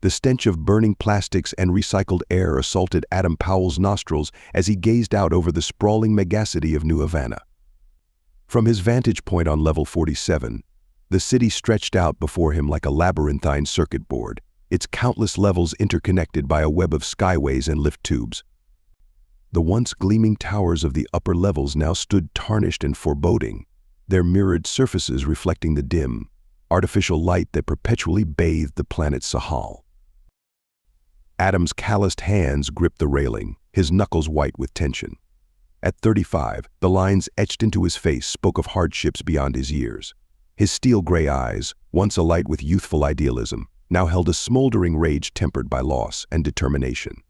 The stench of burning plastics and recycled air assaulted Adam Powell's nostrils as he gazed out over the sprawling megacity of New Havana. From his vantage point on level 47, the city stretched out before him like a labyrinthine circuit board, its countless levels interconnected by a web of skyways and lift tubes. The once gleaming towers of the upper levels now stood tarnished and foreboding, their mirrored surfaces reflecting the dim, artificial light that perpetually bathed the planet Sahal. Adam's calloused hands gripped the railing, his knuckles white with tension. At 35, the lines etched into his face spoke of hardships beyond his years. His steel-gray eyes, once alight with youthful idealism, now held a smoldering rage tempered by loss and determination.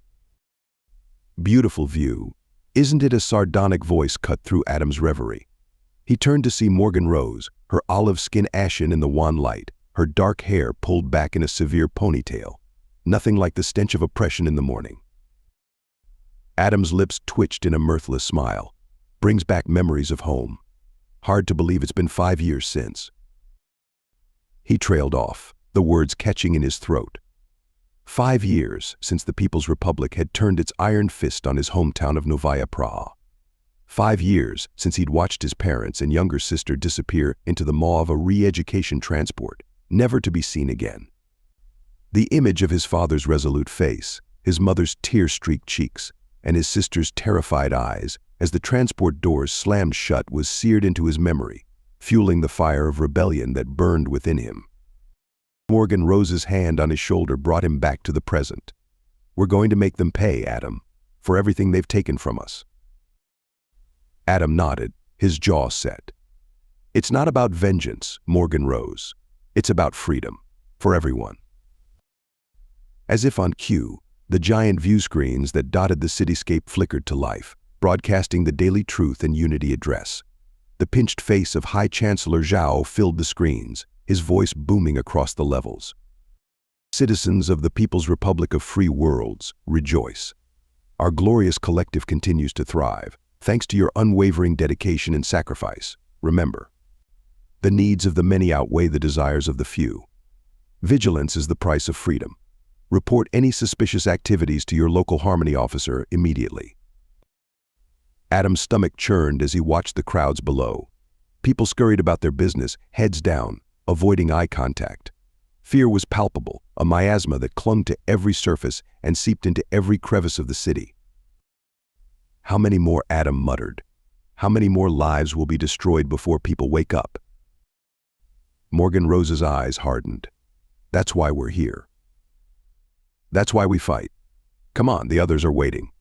"Beautiful view. Isn't it?" A sardonic voice cut through Adam's reverie. He turned to see Morgan Rose, her olive skin ashen in the wan light, her dark hair pulled back in a severe ponytail. Nothing like the stench of oppression in the morning. Adam's lips twitched in a mirthless smile. "Brings back memories of home. Hard to believe it's been 5 years since." He trailed off, the words catching in his throat. 5 years since the People's Republic had turned its iron fist on his hometown of Novaya Praha. 5 years since he'd watched his parents and younger sister disappear into the maw of a re-education transport, never to be seen again. The image of his father's resolute face, his mother's tear-streaked cheeks, and his sister's terrified eyes as the transport doors slammed shut was seared into his memory, fueling the fire of rebellion that burned within him. Morgan Rose's hand on his shoulder brought him back to the present. "We're going to make them pay, Adam, for everything they've taken from us." Adam nodded, his jaw set. "It's not about vengeance, Morgan Rose. It's about freedom, for everyone." As if on cue, the giant view screens that dotted the cityscape flickered to life, broadcasting the daily truth and unity address. The pinched face of High Chancellor Zhao filled the screens, his voice booming across the levels. "Citizens of the People's Republic of Free Worlds, rejoice. Our glorious collective continues to thrive, thanks to your unwavering dedication and sacrifice. Remember, the needs of the many outweigh the desires of the few. Vigilance is the price of freedom. Report any suspicious activities to your local Harmony officer immediately." Adam's stomach churned as he watched the crowds below. People scurried about their business, heads down, avoiding eye contact. Fear was palpable, a miasma that clung to every surface and seeped into every crevice of the city. "How many more?" Adam muttered. "How many more lives will be destroyed before people wake up?" Morgan Rose's eyes hardened. "That's why we're here. That's why we fight. Come on, the others are waiting."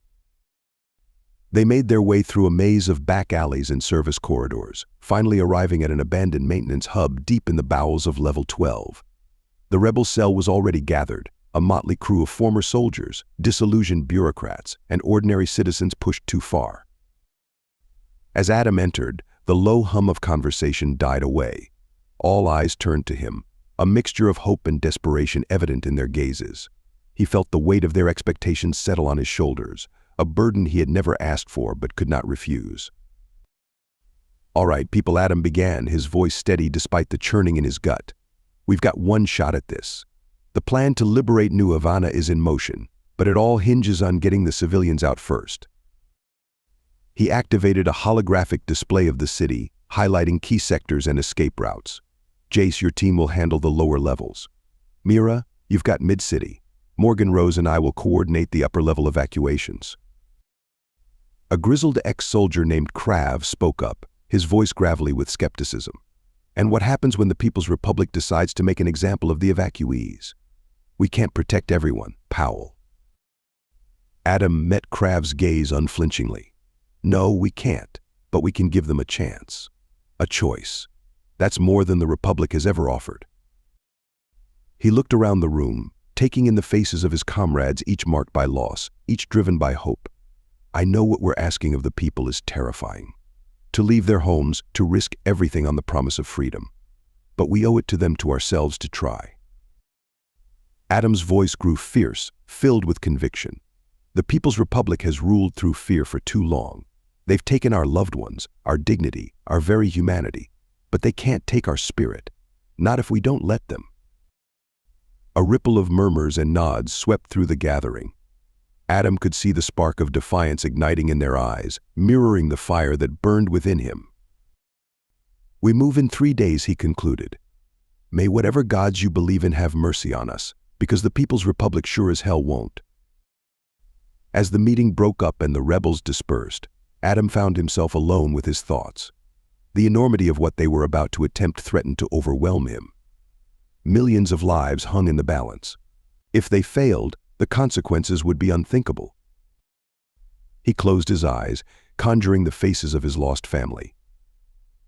They made their way through a maze of back alleys and service corridors, finally arriving at an abandoned maintenance hub deep in the bowels of Level 12. The rebel cell was already gathered, a motley crew of former soldiers, disillusioned bureaucrats, and ordinary citizens pushed too far. As Adam entered, the low hum of conversation died away. All eyes turned to him, a mixture of hope and desperation evident in their gazes. He felt the weight of their expectations settle on his shoulders, a burden he had never asked for but could not refuse. "All right, people," Adam began, his voice steady despite the churning in his gut. "We've got one shot at this. The plan to liberate New Havana is in motion, but it all hinges on getting the civilians out first." He activated a holographic display of the city, highlighting key sectors and escape routes. "Jace, your team will handle the lower levels. Mira, you've got mid-city. Morgan Rose and I will coordinate the upper-level evacuations." A grizzled ex-soldier named Krav spoke up, his voice gravelly with skepticism. "And what happens when the People's Republic decides to make an example of the evacuees? We can't protect everyone, Powell." Adam met Krav's gaze unflinchingly. "No, we can't, but we can give them a chance. A choice. That's more than the Republic has ever offered." He looked around the room, taking in the faces of his comrades, each marked by loss, each driven by hope. "I know what we're asking of the people is terrifying. To leave their homes, to risk everything on the promise of freedom. But we owe it to them, to ourselves, to try." Adam's voice grew fierce, filled with conviction. "The People's Republic has ruled through fear for too long. They've taken our loved ones, our dignity, our very humanity. But they can't take our spirit. Not if we don't let them." A ripple of murmurs and nods swept through the gathering. Adam could see the spark of defiance igniting in their eyes, mirroring the fire that burned within him. "We move in 3 days," he concluded. "May whatever gods you believe in have mercy on us, because the People's Republic sure as hell won't." As the meeting broke up and the rebels dispersed, Adam found himself alone with his thoughts. The enormity of what they were about to attempt threatened to overwhelm him. Millions of lives hung in the balance. If they failed, the consequences would be unthinkable. He closed his eyes, conjuring the faces of his lost family.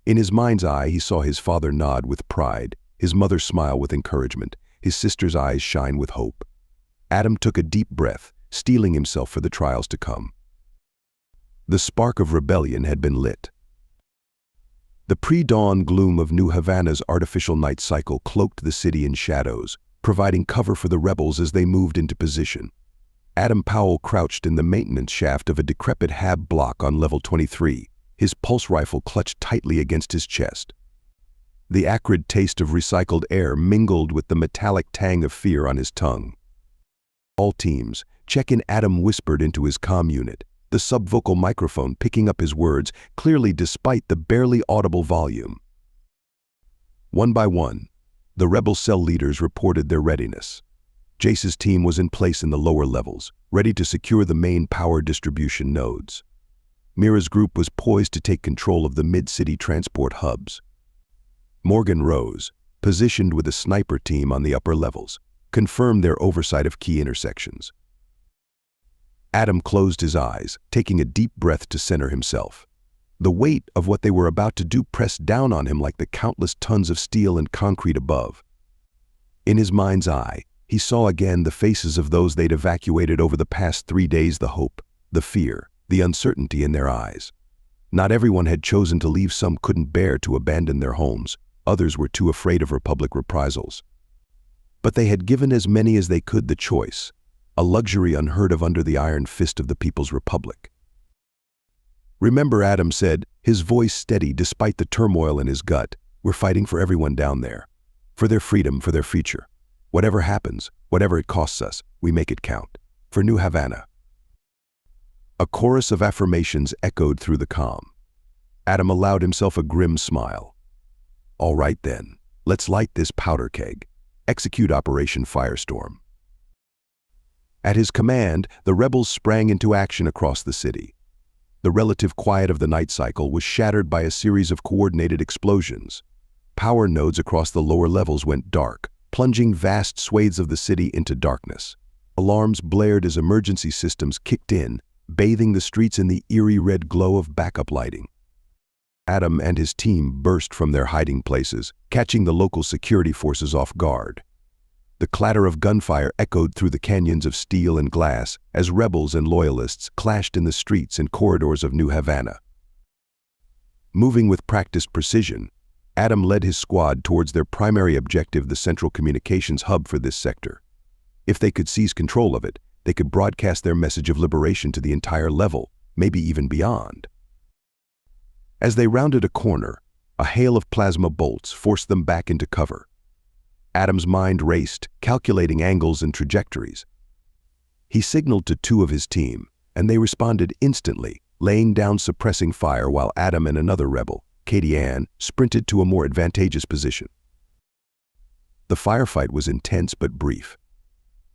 In his mind's eye, he saw his father nod with pride, his mother smile with encouragement, his sister's eyes shine with hope. Adam took a deep breath, steeling himself for the trials to come. The spark of rebellion had been lit. The pre-dawn gloom of New Havana's artificial night cycle cloaked the city in shadows, providing cover for the rebels as they moved into position. Adam Powell crouched in the maintenance shaft of a decrepit hab block on level 23, his pulse rifle clutched tightly against his chest. The acrid taste of recycled air mingled with the metallic tang of fear on his tongue. "All teams, check in," Adam whispered into his comm unit, the subvocal microphone picking up his words clearly despite the barely audible volume. One by one, the rebel cell leaders reported their readiness. Jace's team was in place in the lower levels, ready to secure the main power distribution nodes. Mira's group was poised to take control of the mid-city transport hubs. Morgan Rose, positioned with a sniper team on the upper levels, confirmed their oversight of key intersections. Adam closed his eyes, taking a deep breath to center himself. The weight of what they were about to do pressed down on him like the countless tons of steel and concrete above. In his mind's eye, he saw again the faces of those they'd evacuated over the past 3 days, the hope, the fear, the uncertainty in their eyes. Not everyone had chosen to leave. Some couldn't bear to abandon their homes. Others were too afraid of Republic reprisals. But they had given as many as they could the choice, a luxury unheard of under the iron fist of the People's Republic. "Remember," Adam said, his voice steady despite the turmoil in his gut, "we're fighting for everyone down there. For their freedom, for their future. Whatever happens, whatever it costs us, we make it count. For New Havana." A chorus of affirmations echoed through the comm. Adam allowed himself a grim smile. "All right then, let's light this powder keg. Execute Operation Firestorm." At his command, the rebels sprang into action across the city. The relative quiet of the night cycle was shattered by a series of coordinated explosions. Power nodes across the lower levels went dark, plunging vast swathes of the city into darkness. Alarms blared as emergency systems kicked in, bathing the streets in the eerie red glow of backup lighting. Adam and his team burst from their hiding places, catching the local security forces off guard. The clatter of gunfire echoed through the canyons of steel and glass as rebels and loyalists clashed in the streets and corridors of New Havana. Moving with practiced precision, Adam led his squad towards their primary objective, the central communications hub for this sector. If they could seize control of it, they could broadcast their message of liberation to the entire level, maybe even beyond. As they rounded a corner, a hail of plasma bolts forced them back into cover. Adam's mind raced, calculating angles and trajectories. He signaled to 2 of his team, and they responded instantly, laying down suppressing fire while Adam and another rebel, Katie Ann, sprinted to a more advantageous position. The firefight was intense but brief.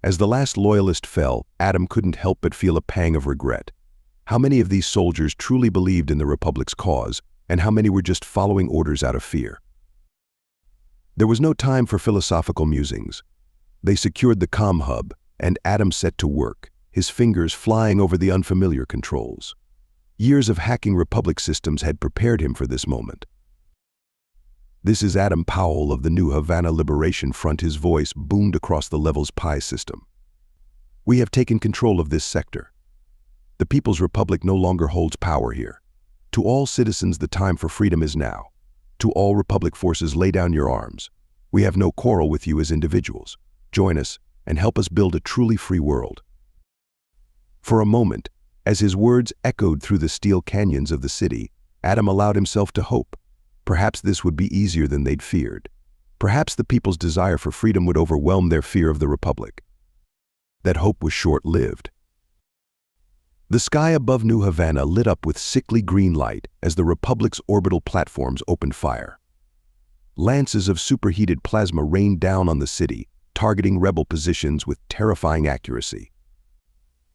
As the last loyalist fell, Adam couldn't help but feel a pang of regret. How many of these soldiers truly believed in the Republic's cause, and how many were just following orders out of fear? There was no time for philosophical musings. They secured the comm hub, and Adam set to work, his fingers flying over the unfamiliar controls. Years of hacking Republic systems had prepared him for this moment. "This is Adam Powell of the New Havana Liberation Front," his voice boomed across the level's PI system. "We have taken control of this sector. The People's Republic no longer holds power here. To all citizens, the time for freedom is now. To all Republic forces, lay down your arms. We have no quarrel with you as individuals. Join us and help us build a truly free world." For a moment, as his words echoed through the steel canyons of the city, Adam allowed himself to hope. Perhaps this would be easier than they'd feared. Perhaps the people's desire for freedom would overwhelm their fear of the Republic. That hope was short-lived. The sky above New Havana lit up with sickly green light as the Republic's orbital platforms opened fire. Lances of superheated plasma rained down on the city, targeting rebel positions with terrifying accuracy.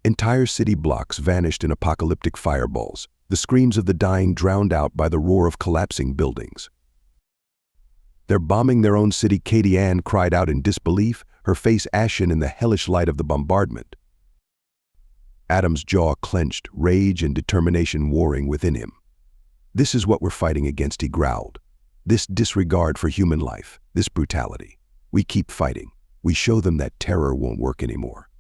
Entire city blocks vanished in apocalyptic fireballs, the screams of the dying drowned out by the roar of collapsing buildings. "They're bombing their own city," Katie Ann cried out in disbelief, her face ashen in the hellish light of the bombardment. Adam's jaw clenched, rage and determination warring within him. "This is what we're fighting against," he growled. "This disregard for human life, this brutality. We keep fighting. We show them that terror won't work anymore."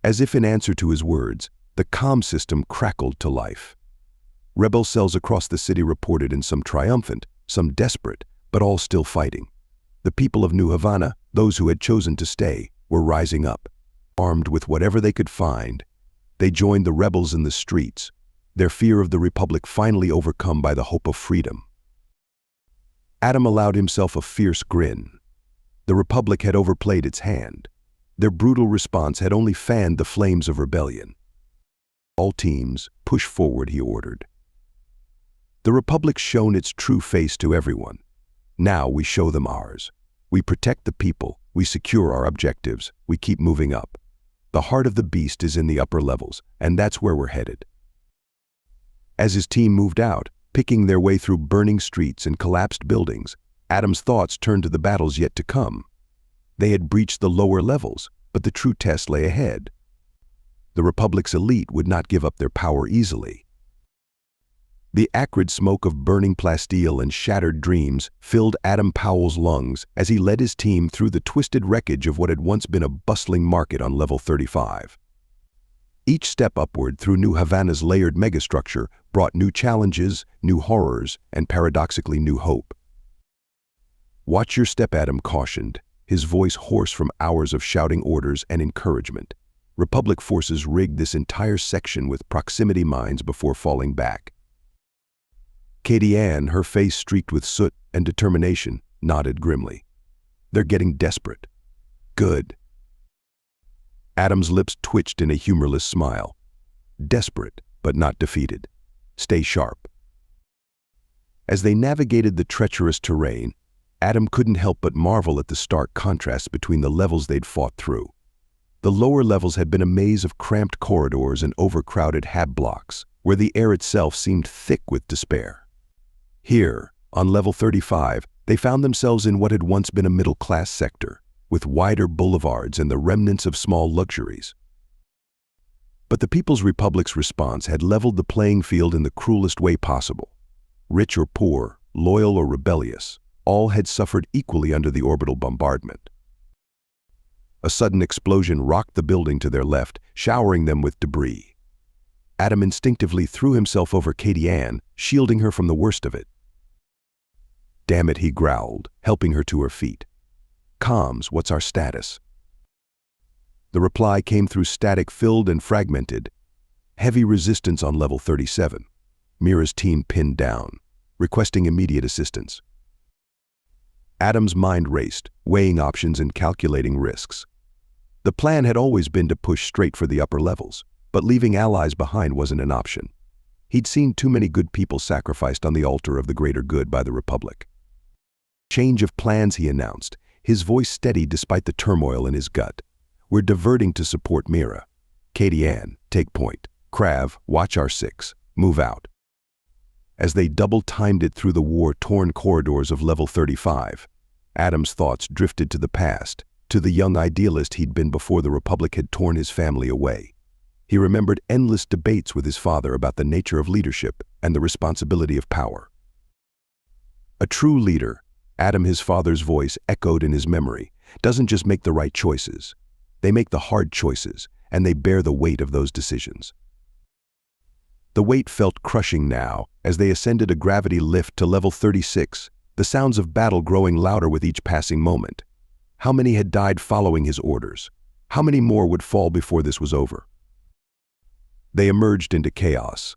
As if in answer to his words, the comm system crackled to life. Rebel cells across the city reported, in some triumphant, some desperate, but all still fighting. The people of New Havana, those who had chosen to stay, were rising up. Armed with whatever they could find, they joined the rebels in the streets, their fear of the Republic finally overcome by the hope of freedom. Adam allowed himself a fierce grin. The Republic had overplayed its hand. Their brutal response had only fanned the flames of rebellion. "All teams, push forward," he ordered. The Republic shone its true face to everyone. Now we show them ours. We protect the people, we secure our objectives, we keep moving up. The heart of the beast is in the upper levels, and that's where we're headed. As his team moved out, picking their way through burning streets and collapsed buildings, Adam's thoughts turned to the battles yet to come. They had breached the lower levels, but the true test lay ahead. The Republic's elite would not give up their power easily. The acrid smoke of burning plasteel and shattered dreams filled Adam Powell's lungs as he led his team through the twisted wreckage of what had once been a bustling market on level 35. Each step upward through New Havana's layered megastructure brought new challenges, new horrors, and paradoxically new hope. "Watch your step," Adam cautioned, his voice hoarse from hours of shouting orders and encouragement. Republic forces rigged this entire section with proximity mines before falling back. Katie Ann, her face streaked with soot and determination, nodded grimly. "They're getting desperate." "Good." Adam's lips twitched in a humorless smile. "Desperate, but not defeated. Stay sharp." As they navigated the treacherous terrain, Adam couldn't help but marvel at the stark contrast between the levels they'd fought through. The lower levels had been a maze of cramped corridors and overcrowded hab blocks, where the air itself seemed thick with despair. Here, on level 35, they found themselves in what had once been a middle-class sector, with wider boulevards and the remnants of small luxuries. But the People's Republic's response had leveled the playing field in the cruelest way possible. Rich or poor, loyal or rebellious, all had suffered equally under the orbital bombardment. A sudden explosion rocked the building to their left, showering them with debris. Adam instinctively threw himself over Katie Ann, shielding her from the worst of it. "Damn it," he growled, helping her to her feet. "Comms, what's our status?" The reply came through static filled and fragmented. "Heavy resistance on level 37. Mira's team pinned down, requesting immediate assistance." Adam's mind raced, weighing options and calculating risks. The plan had always been to push straight for the upper levels, but leaving allies behind wasn't an option. He'd seen too many good people sacrificed on the altar of the greater good by the Republic. "Change of plans," he announced, his voice steady despite the turmoil in his gut. "We're diverting to support Mira. Katie Ann, take point. Krav, watch R6. Move out." As they double-timed it through the war-torn corridors of level 35, Adam's thoughts drifted to the past, to the young idealist he'd been before the Republic had torn his family away. He remembered endless debates with his father about the nature of leadership and the responsibility of power. A true leader, Adam, his father's voice echoed in his memory, doesn't just make the right choices. They make the hard choices, and they bear the weight of those decisions. The weight felt crushing now as they ascended a gravity lift to level 36, the sounds of battle growing louder with each passing moment. How many had died following his orders? How many more would fall before this was over? They emerged into chaos.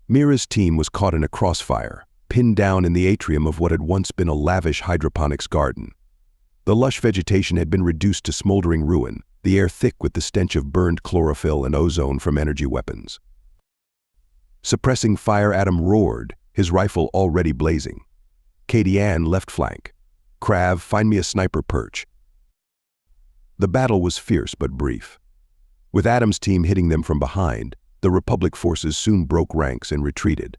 Mira's team was caught in a crossfire, pinned down in the atrium of what had once been a lavish hydroponics garden. The lush vegetation had been reduced to smoldering ruin, the air thick with the stench of burned chlorophyll and ozone from energy weapons. Suppressing fire, Adam roared, his rifle already blazing. Katie Ann, left flank. Krav, find me a sniper perch. The battle was fierce but brief. With Adam's team hitting them from behind, the Republic forces soon broke ranks and retreated.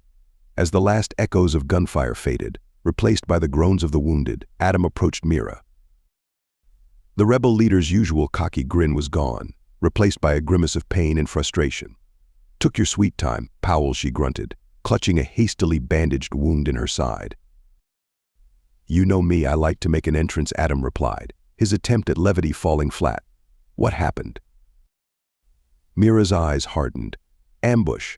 As the last echoes of gunfire faded, replaced by the groans of the wounded, Adam approached Mira. The rebel leader's usual cocky grin was gone, replaced by a grimace of pain and frustration. "Took your sweet time, Powell," she grunted, clutching a hastily bandaged wound in her side. "You know me, I like to make an entrance," Adam replied, his attempt at levity falling flat. "What happened?" Mira's eyes hardened. "Ambush.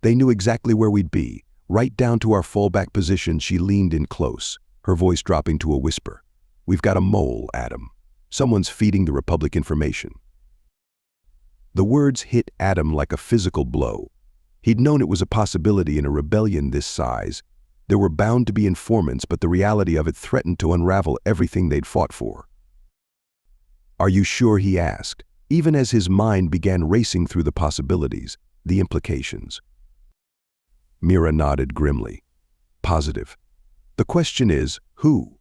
They knew exactly where we'd be, right down to our fallback position." She leaned in close, her voice dropping to a whisper. "We've got a mole, Adam. Someone's feeding the Republic information." The words hit Adam like a physical blow. He'd known it was a possibility in a rebellion this size. There were bound to be informants, but the reality of it threatened to unravel everything they'd fought for. "Are you sure?" he asked, even as his mind began racing through the possibilities, the implications. Mira nodded grimly. "Positive. The question is, who?"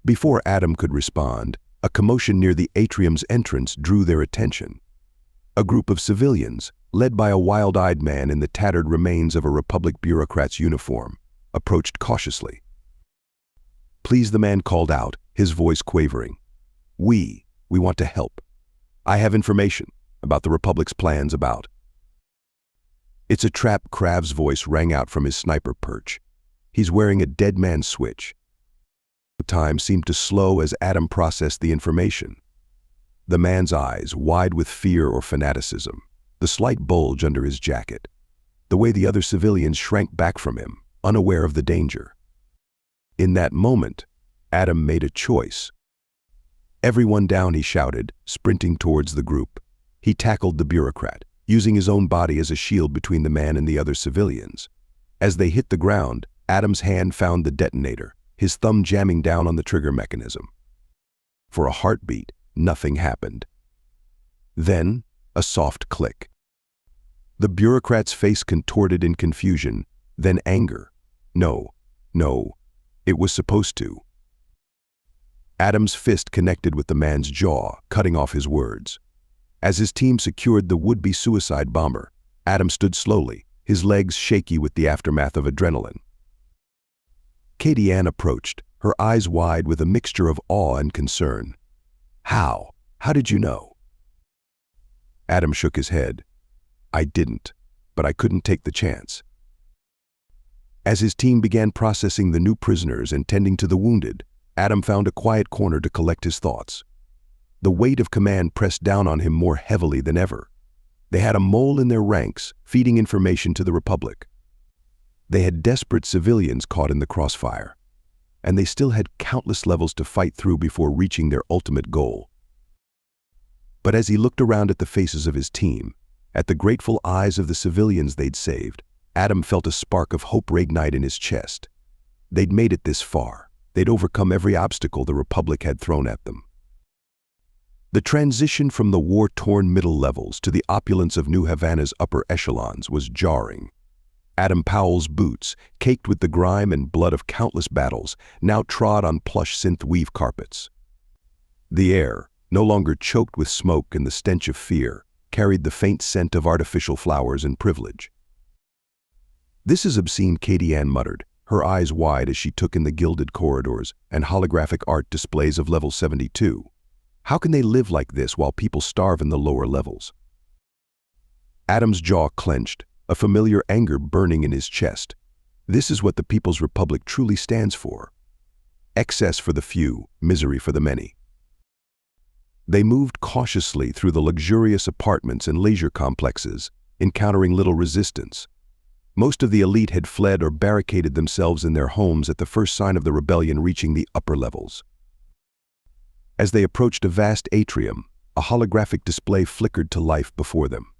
Before Adam could respond, a commotion near the atrium's entrance drew their attention. A group of civilians, led by a wild-eyed man in the tattered remains of a Republic bureaucrat's uniform, approached cautiously. "Please," the man called out, his voice quavering. We want to help. I have information about the Republic's plans about." "It's a trap," Krav's voice rang out from his sniper perch. "He's wearing a dead man's switch." The time seemed to slow as Adam processed the information. The man's eyes, wide with fear or fanaticism, the slight bulge under his jacket, the way the other civilians shrank back from him, unaware of the danger. In that moment, Adam made a choice. "Everyone down," he shouted, sprinting towards the group. He tackled the bureaucrat, using his own body as a shield between the man and the other civilians. As they hit the ground, Adam's hand found the detonator, his thumb jamming down on the trigger mechanism. For a heartbeat, nothing happened. Then, a soft click. The bureaucrat's face contorted in confusion, then anger. No, it was supposed to. Adam's fist connected with the man's jaw, cutting off his words. As his team secured the would-be suicide bomber, Adam stood slowly, his legs shaky with the aftermath of adrenaline. Katie Ann approached, her eyes wide with a mixture of awe and concern. How did you know?" Adam shook his head. "I didn't, but I couldn't take the chance." As his team began processing the new prisoners and tending to the wounded, Adam found a quiet corner to collect his thoughts. The weight of command pressed down on him more heavily than ever. They had a mole in their ranks, feeding information to the Republic. They had desperate civilians caught in the crossfire, and they still had countless levels to fight through before reaching their ultimate goal. But as he looked around at the faces of his team, at the grateful eyes of the civilians they'd saved, Adam felt a spark of hope reignite in his chest. They'd made it this far. They'd overcome every obstacle the Republic had thrown at them. The transition from the war-torn middle levels to the opulence of New Havana's upper echelons was jarring. Adam Powell's boots, caked with the grime and blood of countless battles, now trod on plush synth-weave carpets. The air, no longer choked with smoke and the stench of fear, carried the faint scent of artificial flowers and privilege. "This is obscene," Katie Ann muttered, her eyes wide as she took in the gilded corridors and holographic art displays of Level 72. How can they live like this while people starve in the lower levels? Adam's jaw clenched, a familiar anger burning in his chest. This is what the People's Republic truly stands for. Excess for the few, misery for the many. They moved cautiously through the luxurious apartments and leisure complexes, encountering little resistance. Most of the elite had fled or barricaded themselves in their homes at the first sign of the rebellion reaching the upper levels. As they approached a vast atrium, a holographic display flickered to life before them.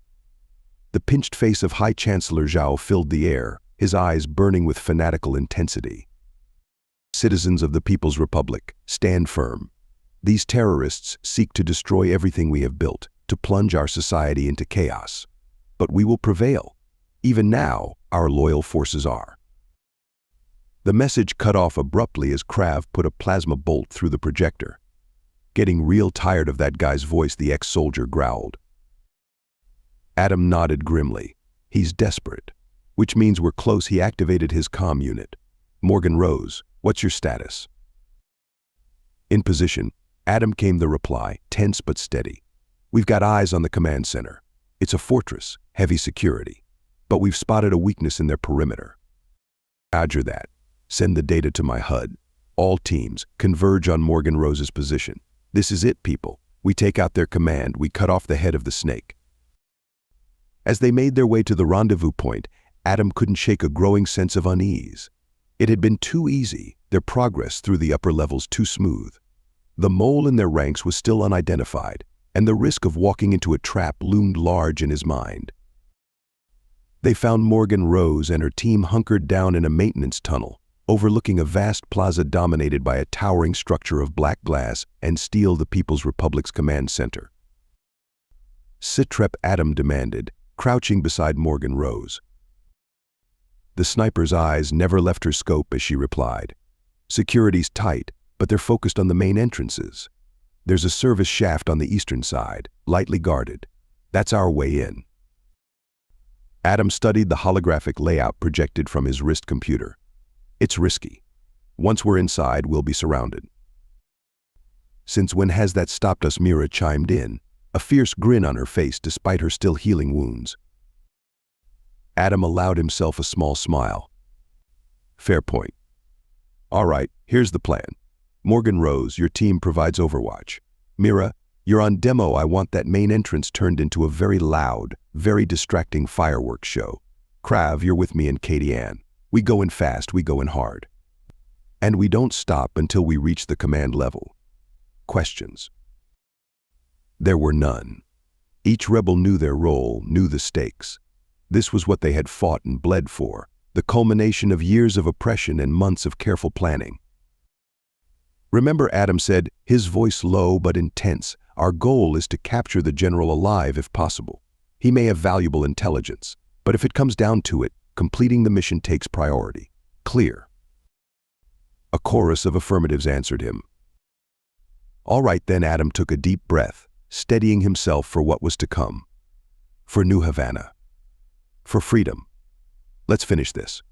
The pinched face of High Chancellor Zhao filled the air, his eyes burning with fanatical intensity. Citizens of the People's Republic, stand firm. These terrorists seek to destroy everything we have built, to plunge our society into chaos. But we will prevail. Even now, our loyal forces are. The message cut off abruptly as Krav put a plasma bolt through the projector. Getting real tired of that guy's voice, the ex-soldier growled. Adam nodded grimly. He's desperate. Which means we're close. He activated his comm unit. Morgan Rose, what's your status? In position, Adam came the reply, tense but steady. We've got eyes on the command center. It's a fortress, heavy security. But we've spotted a weakness in their perimeter. Roger that. Send the data to my HUD. All teams, converge on Morgan Rose's position. This is it, people. We take out their command. We cut off the head of the snake. As they made their way to the rendezvous point, Adam couldn't shake a growing sense of unease. It had been too easy, their progress through the upper levels too smooth. The mole in their ranks was still unidentified, and the risk of walking into a trap loomed large in his mind. They found Morgan Rose and her team hunkered down in a maintenance tunnel, overlooking a vast plaza dominated by a towering structure of black glass and steel, the People's Republic's command center. Sitrep, Adam demanded, crouching beside Morgan Rose. The sniper's eyes never left her scope as she replied. Security's tight, but they're focused on the main entrances. There's a service shaft on the eastern side, lightly guarded. That's our way in. Adam studied the holographic layout projected from his wrist computer. It's risky. Once we're inside, we'll be surrounded. Since when has that stopped us? Mira chimed in, a fierce grin on her face despite her still healing wounds. Adam allowed himself a small smile. Fair point. All right, here's the plan. Morgan Rose, your team provides overwatch. Mira, you're on demo. I want that main entrance turned into a very loud, very distracting fireworks show. Krav, you're with me and Katie Ann. We go in fast, we go in hard. And we don't stop until we reach the command level. Questions? There were none. Each rebel knew their role, knew the stakes. This was what they had fought and bled for, the culmination of years of oppression and months of careful planning. Remember, Adam said, his voice low but intense, our goal is to capture the general alive if possible. He may have valuable intelligence, but if it comes down to it, completing the mission takes priority. Clear. A chorus of affirmatives answered him. All right then, Adam took a deep breath, steadying himself for what was to come. For New Havana. For freedom. Let's finish this.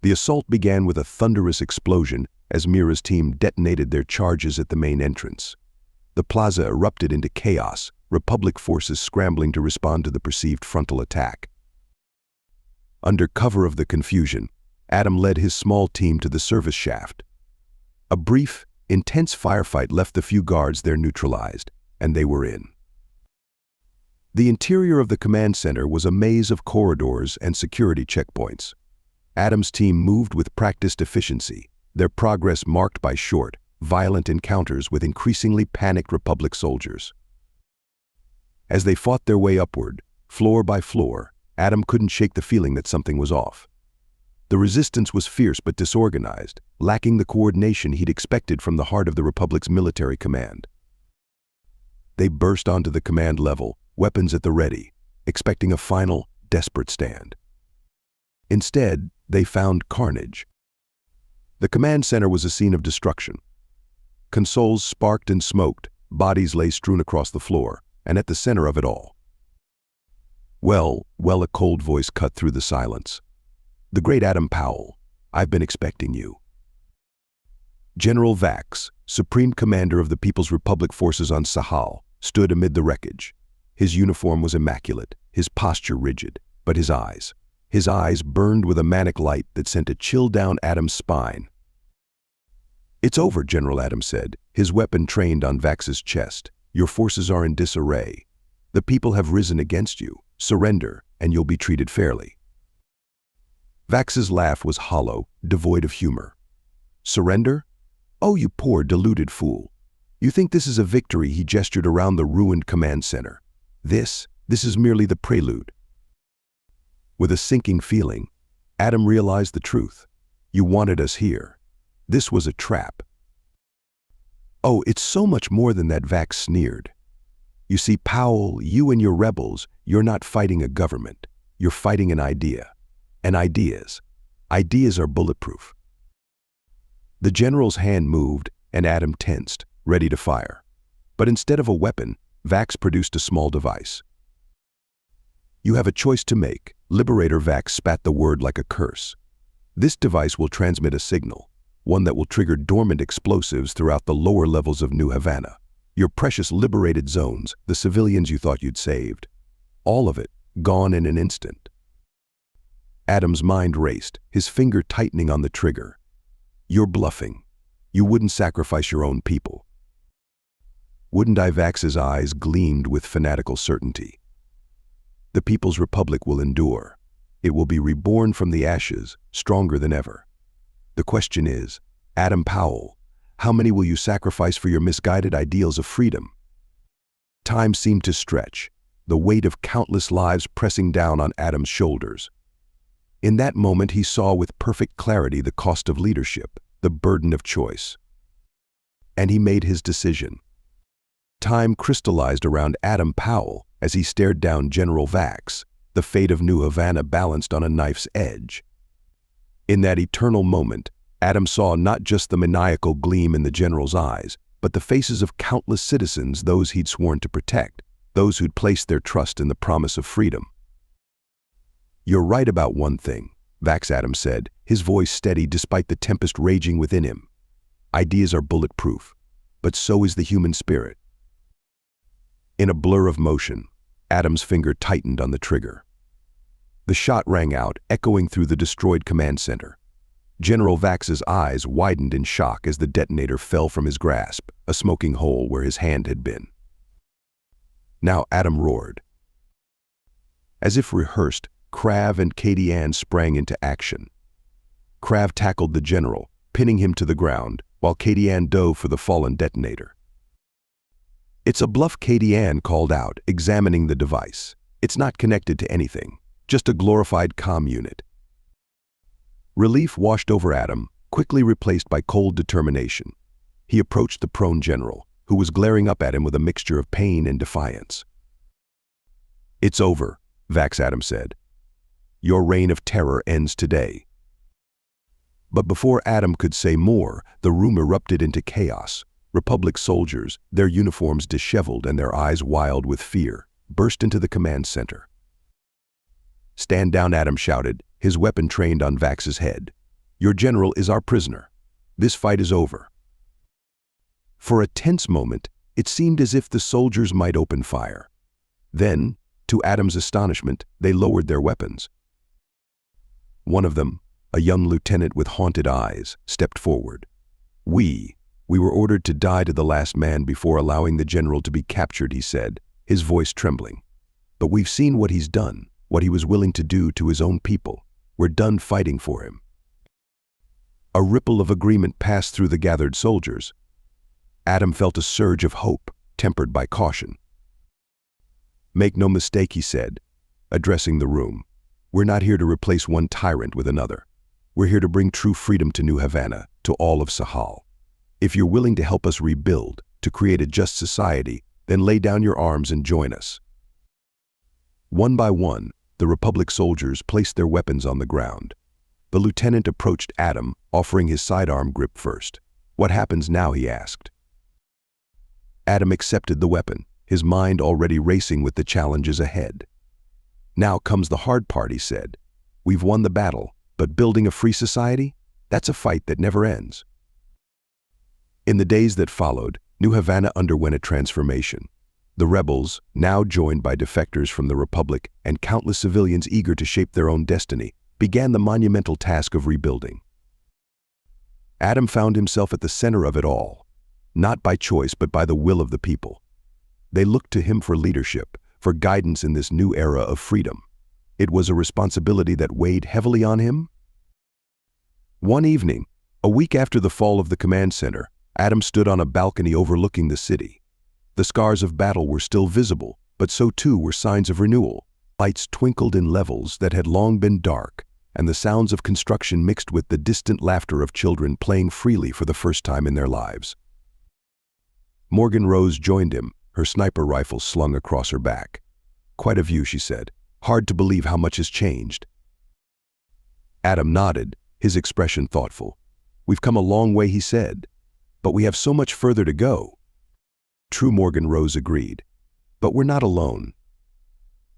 The assault began with a thunderous explosion as Mira's team detonated their charges at the main entrance. The plaza erupted into chaos, Republic forces scrambling to respond to the perceived frontal attack. Under cover of the confusion, Adam led his small team to the service shaft. A brief, intense firefight left the few guards there neutralized, and they were in. The interior of the command center was a maze of corridors and security checkpoints. Adam's team moved with practiced efficiency, their progress marked by short, violent encounters with increasingly panicked Republic soldiers. As they fought their way upward, floor by floor, Adam couldn't shake the feeling that something was off. The resistance was fierce but disorganized, lacking the coordination he'd expected from the heart of the Republic's military command. They burst onto the command level, weapons at the ready, expecting a final, desperate stand. Instead, they found carnage. The command center was a scene of destruction. Consoles sparked and smoked, bodies lay strewn across the floor, and at the center of it all. Well, a cold voice cut through the silence. The great Adam Powell, I've been expecting you. General Vax, Supreme Commander of the People's Republic forces on Sahal, stood amid the wreckage. His uniform was immaculate, his posture rigid, but his eyes burned with a manic light that sent a chill down Adam's spine. It's over, General Adam said, his weapon trained on Vax's chest. Your forces are in disarray. The people have risen against you. Surrender, and you'll be treated fairly. Vax's laugh was hollow, devoid of humor. Surrender? Oh, you poor, deluded fool. You think this is a victory? He gestured around the ruined command center. This is merely the prelude. With a sinking feeling, Adam realized the truth. You wanted us here. This was a trap. Oh, it's so much more than that, Vax sneered. You see, Powell, you and your rebels, you're not fighting a government. You're fighting an idea. And ideas are bulletproof. The general's hand moved, and Adam tensed, ready to fire. But instead of a weapon, Vax produced a small device. You have a choice to make. Liberator Vax spat the word like a curse. This device will transmit a signal, one that will trigger dormant explosives throughout the lower levels of New Havana. Your precious liberated zones, the civilians you thought you'd saved. All of it, gone in an instant. Adam's mind raced, his finger tightening on the trigger. You're bluffing. You wouldn't sacrifice your own people. Wouldn't I? Vax's eyes gleamed with fanatical certainty. The People's Republic will endure. It will be reborn from the ashes, stronger than ever. The question is, Adam Powell, how many will you sacrifice for your misguided ideals of freedom? Time seemed to stretch, the weight of countless lives pressing down on Adam's shoulders. In that moment, he saw with perfect clarity the cost of leadership, the burden of choice. And he made his decision. Time crystallized around Adam Powell as he stared down General Vax, the fate of New Havana balanced on a knife's edge. In that eternal moment, Adam saw not just the maniacal gleam in the general's eyes, but the faces of countless citizens, those he'd sworn to protect, those who'd placed their trust in the promise of freedom. You're right about one thing, Vax Adam said, his voice steady despite the tempest raging within him. Ideas are bulletproof, but so is the human spirit. In a blur of motion, Adam's finger tightened on the trigger. The shot rang out, echoing through the destroyed command center. General Vax's eyes widened in shock as the detonator fell from his grasp, a smoking hole where his hand had been. Now Adam roared. As if rehearsed, Krav and Katie Ann sprang into action. Krav tackled the general, pinning him to the ground, while Katie Ann dove for the fallen detonator. It's a bluff, Katie Ann called out, examining the device. It's not connected to anything, just a glorified comm unit. Relief washed over Adam, quickly replaced by cold determination. He approached the prone general, who was glaring up at him with a mixture of pain and defiance. It's over, Vax Adam said. Your reign of terror ends today. But before Adam could say more, the room erupted into chaos. Republic soldiers, their uniforms disheveled and their eyes wild with fear, burst into the command center. Stand down, Adam shouted, his weapon trained on Vax's head. Your general is our prisoner. This fight is over. For a tense moment, it seemed as if the soldiers might open fire. Then, to Adam's astonishment, they lowered their weapons. One of them, a young lieutenant with haunted eyes, stepped forward. We were ordered to die to the last man before allowing the general to be captured, he said, his voice trembling. But we've seen what he's done, what he was willing to do to his own people. We're done fighting for him. A ripple of agreement passed through the gathered soldiers. Adam felt a surge of hope, tempered by caution. Make no mistake, he said, addressing the room. We're not here to replace one tyrant with another. We're here to bring true freedom to New Havana, to all of Sahal. If you're willing to help us rebuild, to create a just society, then lay down your arms and join us. One by one, the Republic soldiers placed their weapons on the ground. The lieutenant approached Adam, offering his sidearm grip first. What happens now, he asked. Adam accepted the weapon, his mind already racing with the challenges ahead. Now comes the hard part, he said. We've won the battle, but building a free society? That's a fight that never ends. In the days that followed, New Havana underwent a transformation. The rebels, now joined by defectors from the Republic and countless civilians eager to shape their own destiny, began the monumental task of rebuilding. Adam found himself at the center of it all, not by choice but by the will of the people. They looked to him for leadership, for guidance in this new era of freedom. It was a responsibility that weighed heavily on him. One evening, a week after the fall of the command center, Adam stood on a balcony overlooking the city. The scars of battle were still visible, but so too were signs of renewal. Lights twinkled in levels that had long been dark, and the sounds of construction mixed with the distant laughter of children playing freely for the first time in their lives. Morgan Rose joined him, her sniper rifle slung across her back. "Quite a view," she said. "Hard to believe how much has changed." Adam nodded, his expression thoughtful. "We've come a long way," he said. "But we have so much further to go." True, Morgan Rose agreed. "But we're not alone.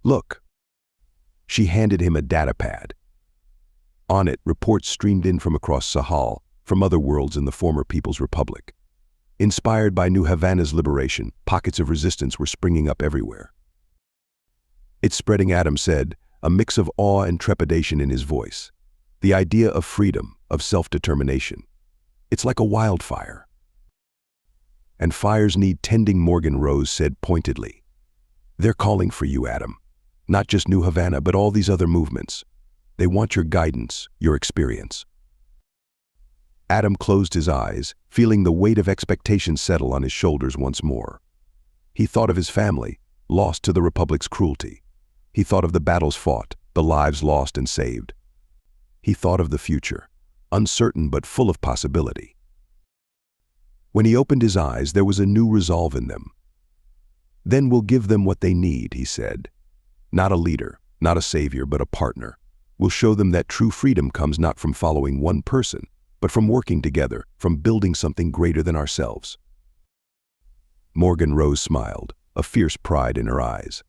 Look." She handed him a data pad. On it, reports streamed in from across Sahel, from other worlds in the former People's Republic. Inspired by New Havana's liberation, pockets of resistance were springing up everywhere. "It's spreading," Adam said, a mix of awe and trepidation in his voice. "The idea of freedom, of self-determination. It's like a wildfire." "And fires need tending," Morgan Rose said pointedly. "They're calling for you, Adam. Not just New Havana, but all these other movements. They want your guidance, your experience." Adam closed his eyes, feeling the weight of expectation settle on his shoulders once more. He thought of his family, lost to the Republic's cruelty. He thought of the battles fought, the lives lost and saved. He thought of the future, uncertain but full of possibility. When he opened his eyes, there was a new resolve in them. "Then we'll give them what they need," he said. "Not a leader, not a savior, but a partner. We'll show them that true freedom comes not from following one person, but from working together, from building something greater than ourselves." Morgan Rose smiled, a fierce pride in her eyes.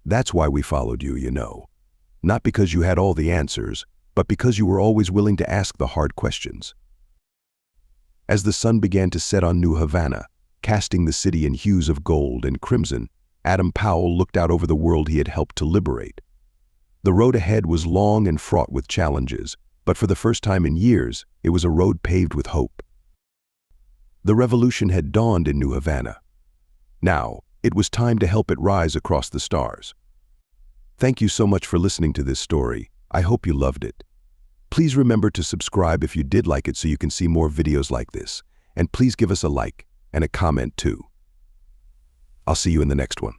"That's why we followed you, you know. Not because you had all the answers, but because you were always willing to ask the hard questions." As the sun began to set on New Havana, casting the city in hues of gold and crimson, Adam Powell looked out over the world he had helped to liberate. The road ahead was long and fraught with challenges, but for the first time in years, it was a road paved with hope. The revolution had dawned in New Havana. Now, it was time to help it rise across the stars. Thank you so much for listening to this story. I hope you loved it. Please remember to subscribe if you did like it so you can see more videos like this. And please give us a like and a comment too. I'll see you in the next one.